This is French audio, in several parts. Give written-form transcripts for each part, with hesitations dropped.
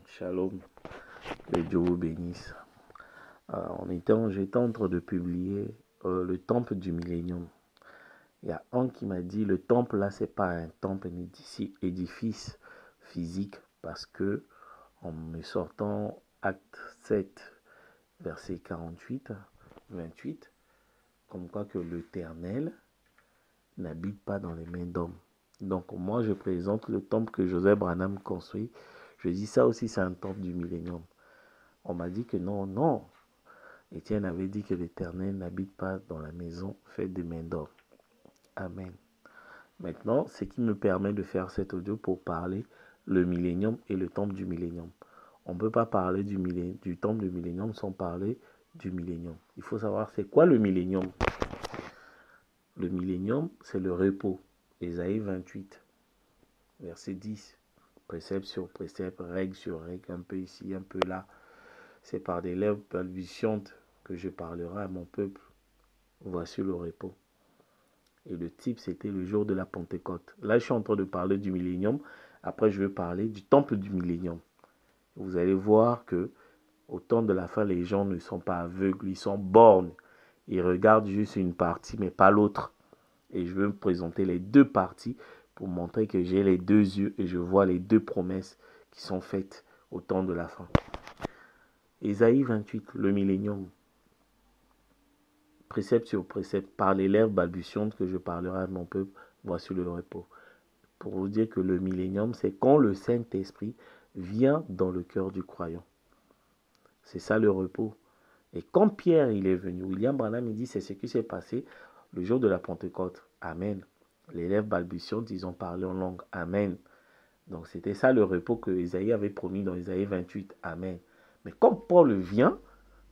Shalom, que Dieu vous bénisse. J'étais en train de publier le temple du millénium. Il y a un qui m'a dit le temple là, c'est pas un temple, un édifice physique, parce que en me sortant acte 7, verset 48, 28, comme quoi que l'Éternel n'habite pas dans les mains d'hommes. Donc moi je présente le temple que Joseph Branham construit. Je dis ça aussi, c'est un temple du millénium. On m'a dit que non. Étienne avait dit que l'Éternel n'habite pas dans la maison faite de mains d'homme. Amen. Maintenant, ce qui me permet de faire cet audio pour parler le millénium et le temple du millénium. On ne peut pas parler du temple du millénium sans parler du millénium. Il faut savoir c'est quoi le millénium. Le millénium, c'est le repos. Ésaïe 28, verset 10. Précepte sur précepte, règle sur règle, un peu ici, un peu là. C'est par des lèvres balbutiantes que je parlerai à mon peuple. Voici le repos. Et le type, c'était le jour de la Pentecôte. Là, je suis en train de parler du millénium. Après, je vais parler du temple du millénium. Vous allez voir que au temps de la fin, les gens ne sont pas aveugles, ils sont bornes. Ils regardent juste une partie, mais pas l'autre. Et je vais me présenter les deux parties pour montrer que j'ai les deux yeux et je vois les deux promesses qui sont faites au temps de la fin. Ésaïe 28, le millénium. Précepte sur précepte, par les lèvres balbutiantes que je parlerai à mon peuple, voici le repos. Pour vous dire que le millénium, c'est quand le Saint-Esprit vient dans le cœur du croyant. C'est ça le repos. Et quand Pierre il est venu, William Branham il dit c'est ce qui s'est passé le jour de la Pentecôte. Amen. Les lèvres balbutiantes, ils ont parlé en langue. Amen. Donc c'était ça le repos que Isaïe avait promis dans Isaïe 28. Amen. Mais quand Paul vient,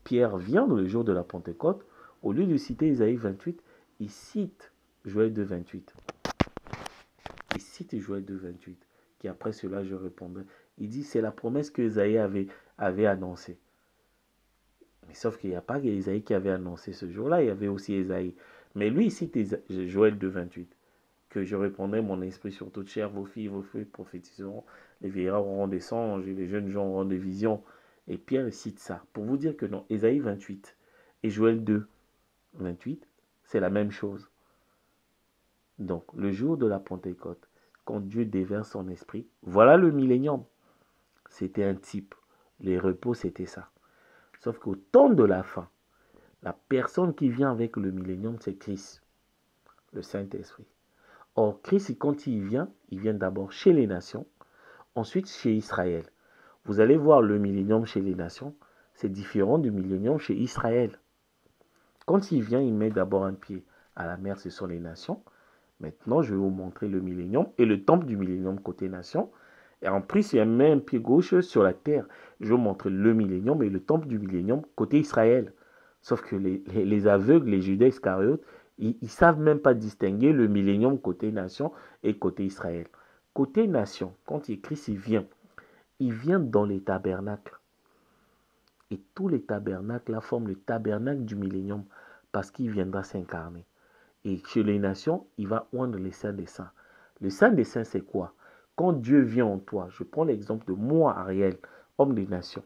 Pierre vient dans le jour de la Pentecôte, au lieu de citer Isaïe 28, il cite Joël 2, 28. Il cite Joël 2, 28. Qui après cela, je répondrai. Il dit, c'est la promesse que Isaïe avait annoncée. Mais sauf qu'il n'y a pas Isaïe qui avait annoncé ce jour-là, il y avait aussi Isaïe. Mais lui, il cite Joël 2, 28. Que je répondrai, mon esprit sur toute chair, vos filles prophétiseront, les vieillards auront des songes, et les jeunes gens auront des visions. Et Pierre cite ça. Pour vous dire que non, Isaïe 28 et Joël 2, 28, c'est la même chose. Donc, le jour de la Pentecôte, quand Dieu déverse son esprit, voilà le millénium. C'était un type. Les repos, c'était ça. Sauf qu'au temps de la fin, la personne qui vient avec le millénium, c'est Christ, le Saint-Esprit. Or, Christ, quand il vient d'abord chez les nations, ensuite chez Israël. Vous allez voir le millénium chez les nations, c'est différent du millénium chez Israël. Quand il vient, il met d'abord un pied à la mer, ce sont les nations. Maintenant, je vais vous montrer le millénium et le temple du millénium côté nation. Et en plus, il y a même un pied gauche sur la terre. Je vais vous montrer le millénium et le temple du millénium côté Israël. Sauf que les aveugles, les Judas Iscariotes, ils ne savent même pas distinguer le millénium côté nation et côté Israël. Côté nation, quand Christ il vient dans les tabernacles. Et tous les tabernacles là forment le tabernacle du millénium parce qu'il viendra s'incarner. Et chez les nations, il va oindre les saints des saints. Le saint des saints, c'est quoi? Quand Dieu vient en toi, je prends l'exemple de moi, Ariel, homme des nations.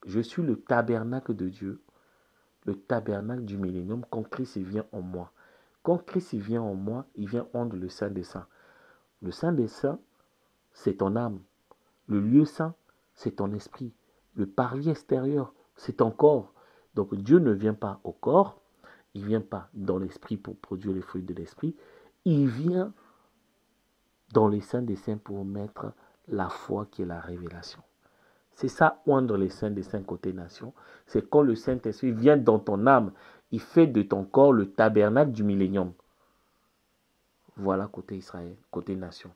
Je suis le tabernacle de Dieu, le tabernacle du millénium quand Christ vient en moi. Quand Christ vient en moi, il vient oindre le saint des saints. Le saint des saints, c'est ton âme. Le lieu saint, c'est ton esprit. Le parvis extérieur, c'est ton corps. Donc Dieu ne vient pas au corps, il ne vient pas dans l'esprit pour produire les fruits de l'esprit, il vient dans les saints des saints pour mettre la foi qui est la révélation. C'est ça, oindre les saints des saints côté nation. C'est quand le Saint-Esprit vient dans ton âme, il fait de ton corps le tabernacle du millénium. Voilà côté Israël, côté nation.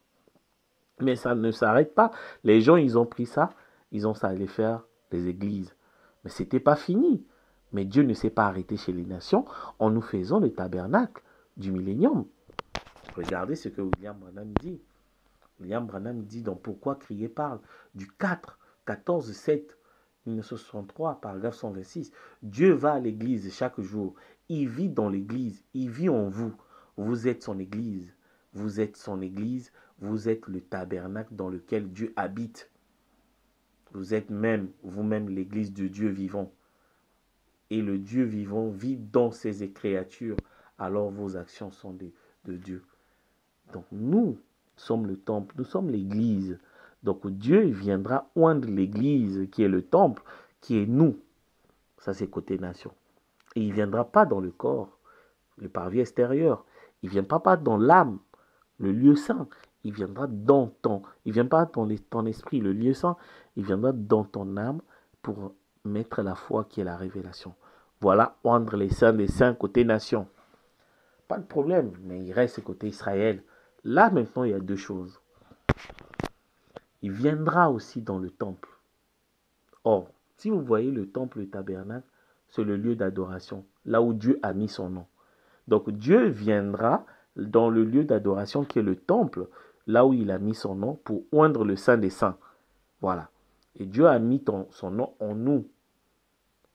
Mais ça ne s'arrête pas. Les gens, ils ont pris ça, ils ont ça allé faire les églises. Mais ce n'était pas fini. Mais Dieu ne s'est pas arrêté chez les nations en nous faisant le tabernacle du millénium. Regardez ce que William Branham dit. William Branham dit dans Pourquoi crier parle du 14/7 1963, paragraphe 126. Dieu va à l'église chaque jour. Il vit dans l'église. Il vit en vous. Vous êtes son église. Vous êtes son église. Vous êtes le tabernacle dans lequel Dieu habite. Vous êtes même, vous-même, l'église de Dieu vivant. Et le Dieu vivant vit dans ses créatures. Alors vos actions sont de Dieu. Donc nous sommes le temple, nous sommes l'église. Donc Dieu viendra oindre l'église qui est le temple, qui est nous. Ça c'est côté nation. Et il ne viendra pas dans le corps, le parvis extérieur. Il ne viendra pas dans l'âme, le lieu saint. Il viendra dans il ne vient pas dans ton esprit, le lieu saint. Il viendra dans ton âme pour mettre la foi qui est la révélation. Voilà, oindre les saints des saints côté nation. Pas de problème, mais il reste côté Israël. Là, maintenant, il y a deux choses. Il viendra aussi dans le temple. Or, si vous voyez le temple, le tabernacle, c'est le lieu d'adoration, là où Dieu a mis son nom. Donc, Dieu viendra dans le lieu d'adoration qui est le temple, là où il a mis son nom pour oindre le Saint des Saints. Voilà. Et Dieu a mis son nom en nous.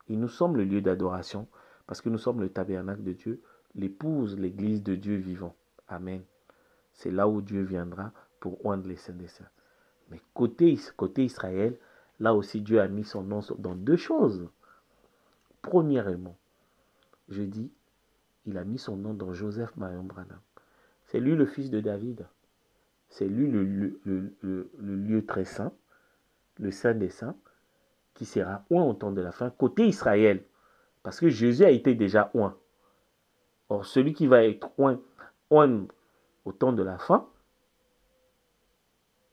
Et nous sommes le lieu d'adoration parce que nous sommes le tabernacle de Dieu, l'épouse, l'église de Dieu vivant. Amen. C'est là où Dieu viendra pour oindre les saints des saints. Mais côté Israël, là aussi Dieu a mis son nom dans deux choses. Premièrement, je dis, il a mis son nom dans Joseph Marion Branham. C'est lui le fils de David. C'est lui le lieu très saint, le saint des saints, qui sera oint au temps de la fin, côté Israël. Parce que Jésus a été déjà oint. Or, celui qui va être oint au temps de la fin,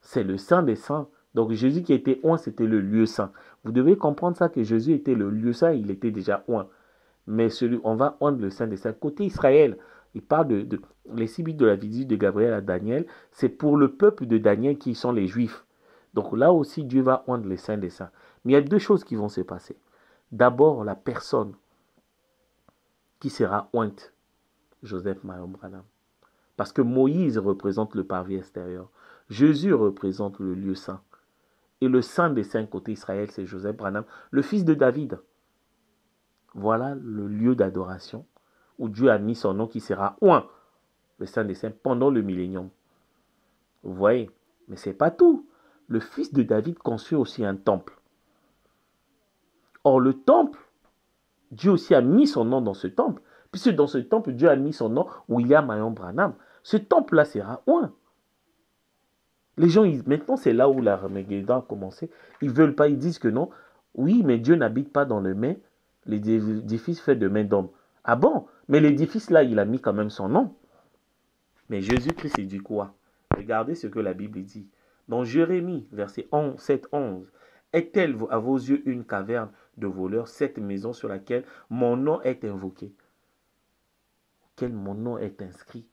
c'est le saint des saints. Donc Jésus qui était oint, c'était le lieu saint. Vous devez comprendre ça, que Jésus était le lieu saint, il était déjà oint. Mais on va oindre le saint des saints. Côté Israël, il parle de les 6 bits de la visite de Gabriel à Daniel, c'est pour le peuple de Daniel qui sont les Juifs. Donc là aussi, Dieu va oindre les saints des saints. Mais il y a deux choses qui vont se passer. D'abord, la personne qui sera ointe, Joseph Marion Branham. Parce que Moïse représente le parvis extérieur. Jésus représente le lieu saint. Et le saint des saints côté Israël, c'est Joseph Branham, le fils de David. Voilà le lieu d'adoration où Dieu a mis son nom qui sera oint, le saint des saints, pendant le millénium. Vous voyez? Mais ce n'est pas tout. Le fils de David construit aussi un temple. Or, le temple, Dieu aussi a mis son nom dans ce temple. Puisque dans ce temple, Dieu a mis son nom, William Marion Branham. Ce temple-là sera oint. Les gens, maintenant, c'est là où la Armageddon a commencé. Ils ne veulent pas, ils disent que non. Oui, mais Dieu n'habite pas dans le mais, l'édifice fait de main d'homme. Ah bon? Mais l'édifice là, il a mis quand même son nom. Mais Jésus-Christ, il dit quoi? Regardez ce que la Bible dit. Dans Jérémie, verset 7, 11. Est-elle à vos yeux une caverne de voleurs, cette maison sur laquelle mon nom est invoqué? Quel mon nom est inscrit?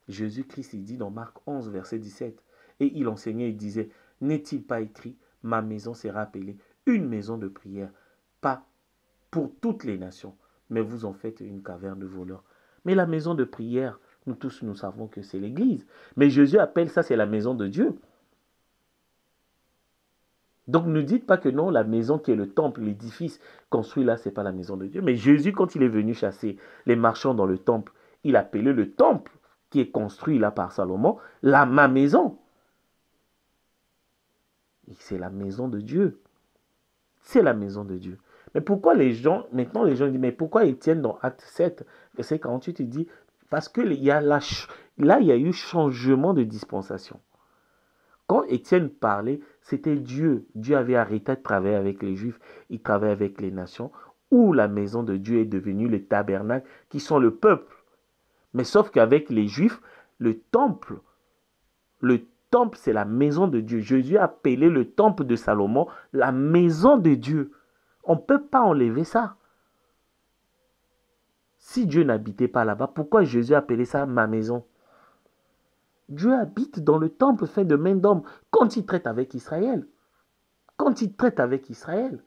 Jésus-Christ, il dit dans Marc 11, verset 17. Et il enseignait et disait, n'est-il pas écrit, ma maison sera appelée une maison de prière, pas pour toutes les nations, mais vous en faites une caverne de voleurs. Mais la maison de prière, nous tous, nous savons que c'est l'église. Mais Jésus appelle ça, c'est la maison de Dieu. Donc ne dites pas que non, la maison qui est le temple, l'édifice construit là, ce n'est pas la maison de Dieu. Mais Jésus, quand il est venu chasser les marchands dans le temple, il appelait le temple qui est construit là par Salomon, ma maison. Et c'est la maison de Dieu. C'est la maison de Dieu. Mais pourquoi maintenant les gens disent, mais pourquoi Étienne dans Acte 7, verset 48, il dit, parce que il y a là, il y a eu changement de dispensation. Quand Étienne parlait, c'était Dieu. Dieu avait arrêté de travailler avec les Juifs, il travaillait avec les nations, où la maison de Dieu est devenue le tabernacle, qui sont le peuple. Mais sauf qu'avec les Juifs, le temple, c'est la maison de Dieu. Jésus a appelé le temple de Salomon la maison de Dieu. On ne peut pas enlever ça. Si Dieu n'habitait pas là-bas, pourquoi Jésus a appelé ça ma maison? Dieu habite dans le temple fait de main d'homme quand il traite avec Israël. Quand il traite avec Israël,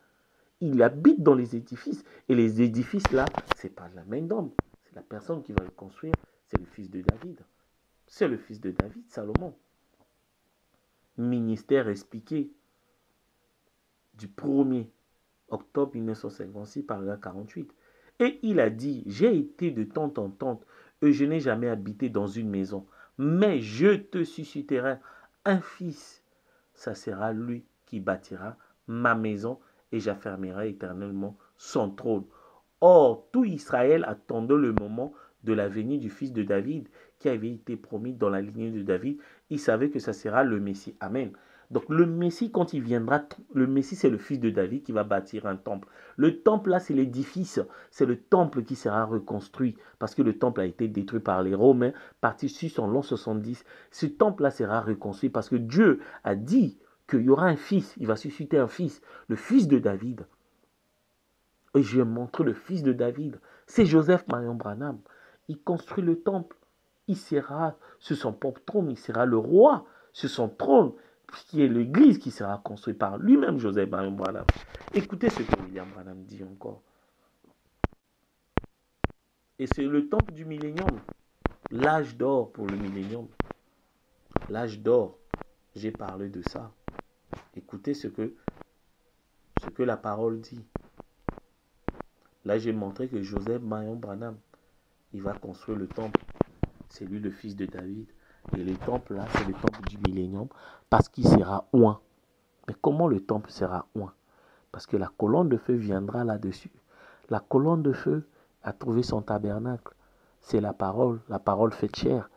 il habite dans les édifices. Et les édifices là, ce n'est pas la main d'homme. C'est la personne qui va le construire. C'est le fils de David. C'est le fils de David, Salomon. Ministère expliqué du 1er octobre 1956, paragraphe 48. Et il a dit, j'ai été de tante en tante, et je n'ai jamais habité dans une maison. Mais je te susciterai un fils. Ça sera lui qui bâtira ma maison et j'affermirai éternellement son trône. Or, tout Israël attendait le moment de la venue du fils de David qui avait été promis dans la lignée de David. Il savait que ça sera le Messie. Amen. Donc le Messie, quand il viendra, le Messie, c'est le fils de David qui va bâtir un temple. Le temple, là, c'est l'édifice. C'est le temple qui sera reconstruit parce que le temple a été détruit par les Romains, parti sur en l'an 70. Ce temple-là sera reconstruit parce que Dieu a dit qu'il y aura un fils. Il va susciter un fils, le fils de David. Et je vais montrer le fils de David. C'est Joseph Marion Branham. Il construit le temple. Il sera sur son propre trône. Il sera le roi sur son trône, qui est l'église qui sera construite par lui-même, Joseph Marion Branham. Écoutez ce que William Branham dit encore. Et c'est le temple du millénium. L'âge d'or pour le millénium. L'âge d'or. J'ai parlé de ça. Écoutez ce que la parole dit. Là, j'ai montré que Joseph Marion Branham, il va construire le temple. C'est lui le fils de David. Et le temple, là, c'est le temple du millénium parce qu'il sera oint. Mais comment le temple sera oint? Parce que la colonne de feu viendra là-dessus. La colonne de feu a trouvé son tabernacle. C'est la parole faite chair.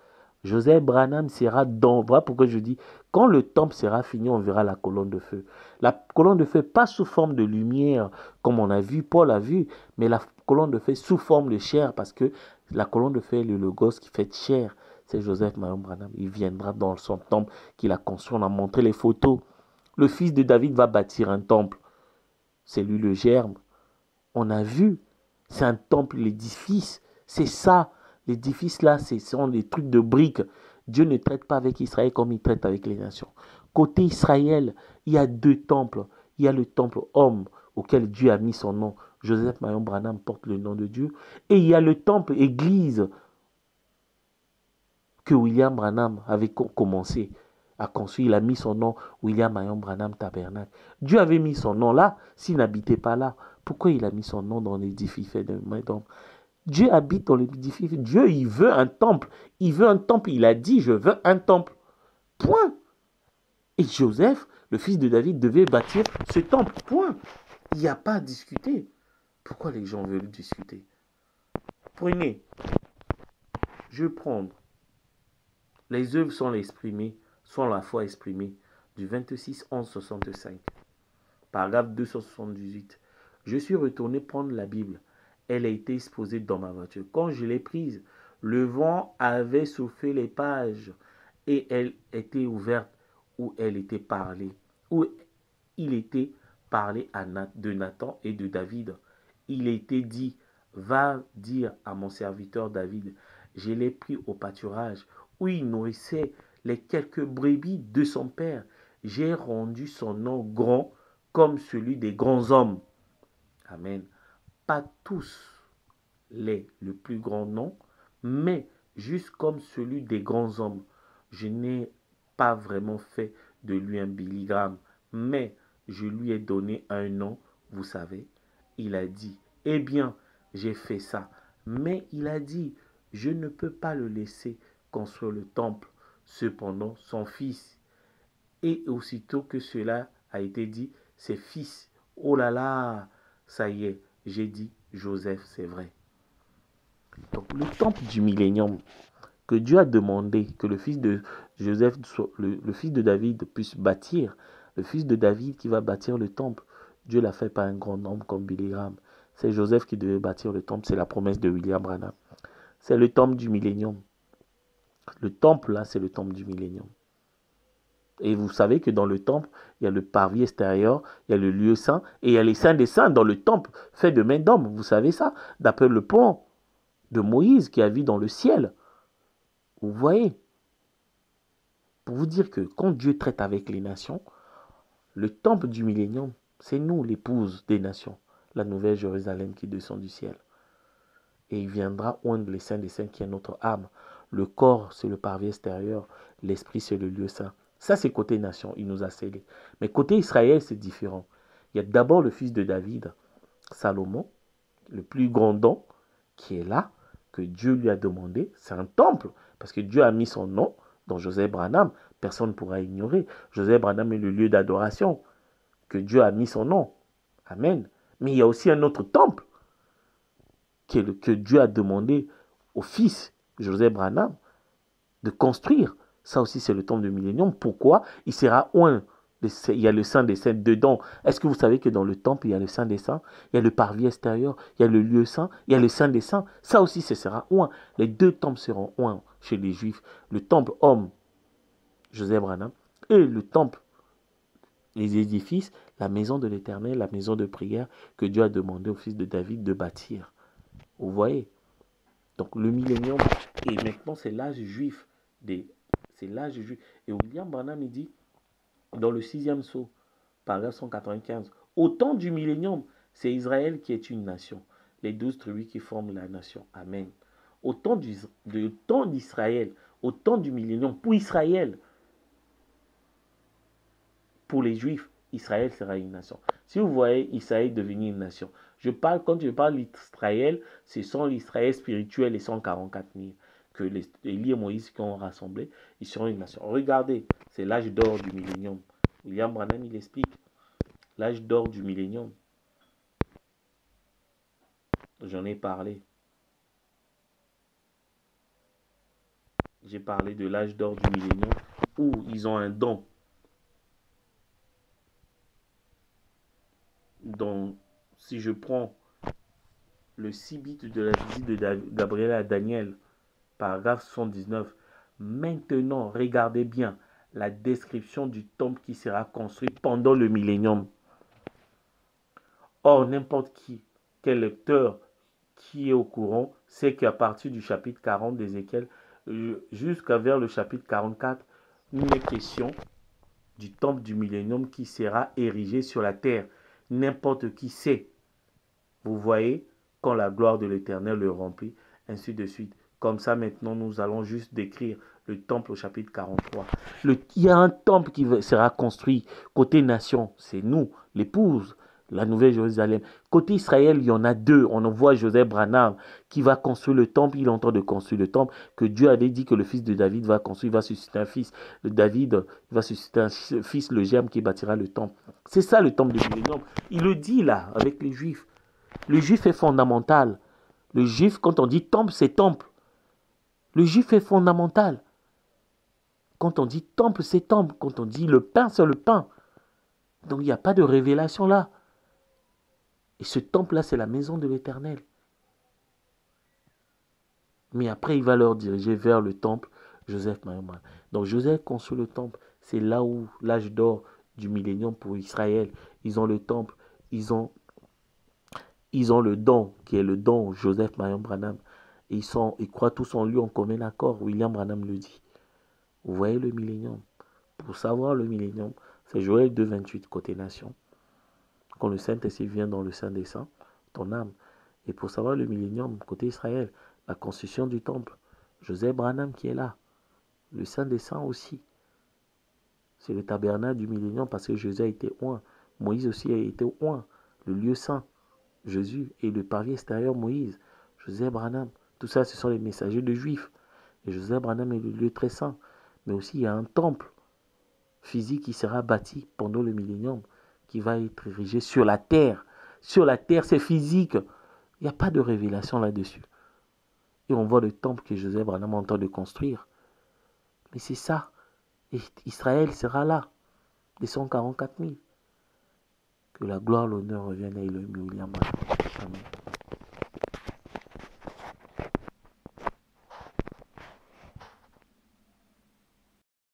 Joseph Branham sera dans... Voilà pourquoi je dis, quand le temple sera fini, on verra la colonne de feu. La colonne de feu, pas sous forme de lumière, comme on a vu, Paul a vu, mais la colonne de feu sous forme de chair, parce que la colonne de feu est le logos qui fait chair. C'est Joseph Marion Branham. Il viendra dans son temple qu'il a construit. On a montré les photos. Le fils de David va bâtir un temple. C'est lui le germe. On a vu. C'est un temple, l'édifice. C'est ça. L'édifice là, ce sont des trucs de briques. Dieu ne traite pas avec Israël comme il traite avec les nations. Côté Israël, il y a deux temples. Il y a le temple homme auquel Dieu a mis son nom. Joseph Marion Branham porte le nom de Dieu. Et il y a le temple église que William Branham avait commencé à construire. Il a mis son nom William Marion Branham Tabernacle. Dieu avait mis son nom là s'il n'habitait pas là. Pourquoi il a mis son nom dans l'édifice fait de main d'homme? Dieu habite dans l'édifice. Dieu, il veut un temple. Il veut un temple. Il a dit, je veux un temple. Point. Et Joseph, le fils de David, devait bâtir ce temple. Point. Il n'y a pas à discuter. Pourquoi les gens veulent discuter? Prenez. Je vais prendre. Les œuvres sont la foi exprimée du 26 11 65. Paragraphe 278. Je suis retourné prendre la Bible. Elle a été exposée dans ma voiture. Quand je l'ai prise, le vent avait soufflé les pages et elle était ouverte où elle était parlée, où il était parlé de Nathan et de David. Il était dit, va dire à mon serviteur David, je l'ai pris au pâturage où il nourrissait les quelques brebis de son père. J'ai rendu son nom grand comme celui des grands hommes. Amen. Pas tous le plus grand nom, mais juste comme celui des grands hommes. Je n'ai pas vraiment fait de lui un Billy Graham, mais je lui ai donné un nom, vous savez. Il a dit, eh bien, j'ai fait ça. Mais il a dit, je ne peux pas le laisser construire le temple. Cependant, son fils, et aussitôt que cela a été dit, ses fils, oh là là, ça y est, j'ai dit, Joseph, c'est vrai. Donc, le temple du millénium que Dieu a demandé que le fils de Joseph, le fils de David puisse bâtir, le fils de David qui va bâtir le temple, Dieu l'a fait par un grand homme comme Billy Graham. C'est Joseph qui devait bâtir le temple, c'est la promesse de William Branham. C'est le temple du millénium. Le temple là, c'est le temple du millénium. Et vous savez que dans le temple, il y a le parvis extérieur, il y a le lieu saint, et il y a les saints des saints dans le temple, fait de main d'homme. Vous savez ça? D'après le plan de Moïse qui a vu dans le ciel. Vous voyez? Pour vous dire que quand Dieu traite avec les nations, le temple du millénium, c'est nous, l'épouse des nations, la nouvelle Jérusalem qui descend du ciel. Et il viendra oindre les saints des saints qui est notre âme. Le corps, c'est le parvis extérieur. L'esprit, c'est le lieu saint. Ça, c'est côté nation, il nous a scellés. Mais côté Israël, c'est différent. Il y a d'abord le fils de David, Salomon, le plus grand don, qui est là, que Dieu lui a demandé. C'est un temple, parce que Dieu a mis son nom dans Joseph Branham. Personne ne pourra ignorer. Joseph Branham est le lieu d'adoration. que Dieu a mis son nom. Amen. Mais il y a aussi un autre temple que Dieu a demandé au fils Joseph Branham de construire. Ça aussi, c'est le temple du millénium. Pourquoi? Il sera oint. Il y a le Saint des Saints dedans. Est-ce que vous savez que dans le temple, il y a le Saint des Saints, il y a le parvis extérieur, il y a le lieu saint, il y a le Saint des Saints. Ça aussi, ce sera oint. Les deux temples seront oints chez les Juifs. Le temple homme, Joseph Branham, et le temple, les édifices, la maison de l'Éternel, la maison de prière que Dieu a demandé au fils de David de bâtir. Vous voyez? Donc le millénium, et maintenant c'est l'âge juif. C'est l'âge juif. Et William Branham, il dit, dans le 6e sceau, paragraphe 195, au temps du millénium, c'est Israël qui est une nation. Les 12 tribus qui forment la nation. Amen. Au temps d'Israël, au temps du millénium, pour Israël, pour les Juifs, Israël sera une nation. Si vous voyez Israël devenir une nation, quand je parle d'Israël, ce sont l'Israël spirituel et 144 000 que Élie et Moïse qui ont rassemblé, ils seront une nation. Regardez, c'est l'âge d'or du millénium. William Branham, il explique l'âge d'or du millénium. J'en ai parlé. J'ai parlé de l'âge d'or du millénium où ils ont un don. Donc, si je prends le 6 bits de la visite de Gabriel à Daniel, paragraphe 79, maintenant, regardez bien la description du temple qui sera construit pendant le millénium. Or, n'importe quel lecteur qui est au courant, sait qu'à partir du chapitre 40 d'Ézéchiel jusqu'à vers le chapitre 44, il est question du temple du millénium qui sera érigé sur la terre. N'importe qui sait. Vous voyez, quand la gloire de l'Éternel le remplit, ainsi de suite. Comme ça, maintenant, nous allons juste décrire le temple au chapitre 43. Il y a un temple qui sera construit côté nation, c'est nous, l'épouse, la Nouvelle Jérusalem. Côté Israël, il y en a deux. On voit Joseph Branham qui va construire le temple. Il est en train de construire le temple que Dieu avait dit que le fils de David va construire. Il va susciter un fils. David va susciter un fils, le germe, qui bâtira le temple. C'est ça le temple de millénium. Il le dit là avec les Juifs. Le Juif est fondamental. Le Juif, quand on dit temple, c'est temple. Le Juif est fondamental. Quand on dit temple, c'est temple. Quand on dit le pain, c'est le pain. Donc il n'y a pas de révélation là. Et ce temple-là, c'est la maison de l'Éternel. Mais après, il va leur diriger vers le temple Joseph Maïman. Donc Joseph construit le temple. C'est là où l'âge d'or du millénium pour Israël. Ils ont le temple. Ils ont le don, qui est le don Joseph Marion Branham. Et ils croient tous en lui en commun accord. William Branham le dit. Vous voyez le millénium. Pour savoir le millénium, c'est Joël 2, 28, côté nation. Quand le Saint-Esprit vient dans le Saint des Saints, ton âme. Et pour savoir le millénium, côté Israël, la construction du temple, Joseph Branham qui est là. Le Saint des Saints aussi. C'est le tabernacle du millénium parce que Jésus a été oint. Moïse aussi a été oint. Le lieu saint, Jésus, et le parvis extérieur, Moïse. Joseph Branham. Tout ça, ce sont les messagers de Juifs. Et Joseph Branham est le lieu très saint. Mais aussi, il y a un temple physique qui sera bâti pendant le millénium, qui va être érigé sur la terre. Sur la terre, c'est physique. Il n'y a pas de révélation là-dessus. Et on voit le temple que Joseph Branham est en train de construire. Mais c'est ça. Et Israël sera là. Les 144 000. Que la gloire, l'honneur revienne à Elohim William Branham. Amen.